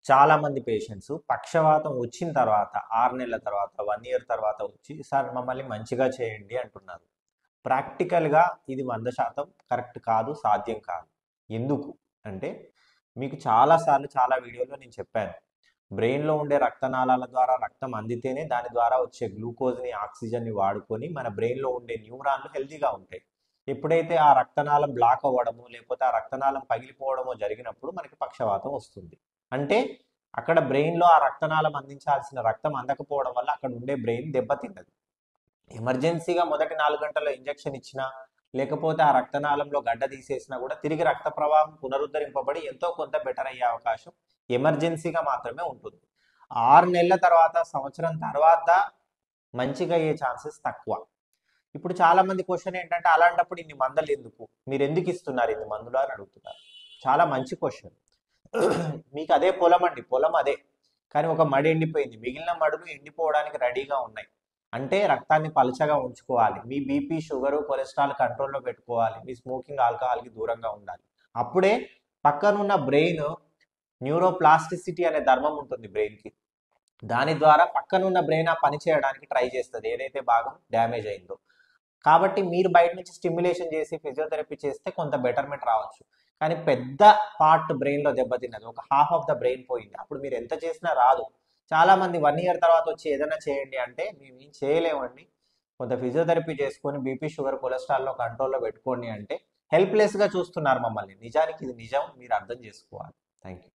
చాలా మంది పేషెంట్స్ పక్షవాతం వచ్చిన తర్వాత 6 నెలల తర్వాత 1 ఇయర్ తర్వాత వచ్చి సార్ మమ్మల్ని మంచిగా చేయండి అంటున్నారు. ప్రాక్టికల్‌గా ఇది 100% కరెక్ట్ కాదు, సాధ్యం కాదు. ఎందుకు అంటే మీకు చాలా సార్లు చాలా వీడియోలో నేను చెప్పాను. బ్రెయిన్‌లో ఉండే రక్తనాళాల ద్వారా రక్తం అందితేనే దాని ద్వారా వచ్చే గ్లూకోజ్‌ని, ఆక్సిజన్‌ని వాడుకొని మన బ్రెయిన్‌లో ఉండే న్యూరాన్‌లు హెల్తీగా ఉంటాయి. ఎప్పుడైతే ఆ రక్తనాళం బ్లాక్ అవ్వడమో, లేకపోతే ఆ రక్తనాళం పగిలిపోవడమో జరిగినప్పుడు మనకి పక్షవాతం వస్తుంది. అంటే అక్కడ బ్రెయిన్‌లో ఆ రక్తనాళం అందించాల్సిన రక్తం అందకపోవడం వల్ల అక్కడ ఉండే బ్రెయిన్ దెబ్బతిన్నది. ఎమర్జెన్సీగా మొదటి 4 గంటల్లో ఇంజెక్షన్ ఇచ్చినా, లేకపోతే ఆ రక్తనాళంలో గడ్డ తీసేసినా కూడా తిరిగి రక్త ప్రవాహం పునరుద్ధరింపబడి ఎంతో కొంత బెటర్ అయ్యే అవకాశం ఎమర్జెన్సీగా మాత్రమే ఉంటుంది. 6 నెలల తర్వాత, సంవత్సరం తర్వాత మంచిగా అయ్యే ఛాన్సెస్ తక్కువ. ఇప్పుడు చాలా మంది క్వశ్చన్ ఏంటంటే అలాంటప్పుడు ఇన్ని మందులు ఎందుకు? మీరు ఎందుకు ఇస్తున్నారు ఇన్ని మందులు అని అడుగుతున్నారు. చాలా మంచి క్వశ్చన్. మీకు అదే పొలం అండి, పొలం అదే. కానీ ఒక మడి ఎండిపోయింది, మిగిలిన మడులు ఎండిపోవడానికి రెడీగా ఉన్నాయి. అంటే రక్తాన్ని పలచగా ఉంచుకోవాలి, మీ బీపీ, షుగరు, కొలెస్ట్రాల్ కంట్రోల్లో పెట్టుకోవాలి, మీ స్మోకింగ్, ఆల్కహాల్కి దూరంగా ఉండాలి. అప్పుడే పక్కనున్న బ్రెయిన్ న్యూరోప్లాస్టిసిటీ అనే ధర్మం ఉంటుంది బ్రెయిన్కి. దాని ద్వారా పక్కనున్న బ్రెయిన్ ఆ పని చేయడానికి ట్రై చేస్తుంది ఏదైతే భాగం డ్యామేజ్ అయిందో. కాబట్టి మీరు బయట నుంచి స్టిమ్యులేషన్ చేసి ఫిజియోథెరపీ చేస్తే కొంత బెటర్మెంట్ రావచ్చు. కానీ పెద్ద పార్ట్ బ్రెయిన్లో దెబ్బతిన్నది, ఒక హాఫ్ ఆఫ్ ద బ్రెయిన్ పోయింది, అప్పుడు మీరు ఎంత చేసినా రాదు. చాలా మంది 1 ఇయర్ తర్వాత వచ్చి ఏదైనా చేయండి అంటే మేము ఏం చేయలేమండి, కొంత ఫిజియోథెరపీ చేసుకొని బీపీ, షుగర్, కొలెస్ట్రాల్లో కంట్రోల్లో పెట్టుకోండి అంటే హెల్ప్లెస్గా చూస్తున్నారు మమ్మల్ని. నిజానికి ఇది నిజం, మీరు అర్థం చేసుకోవాలి. Thank you.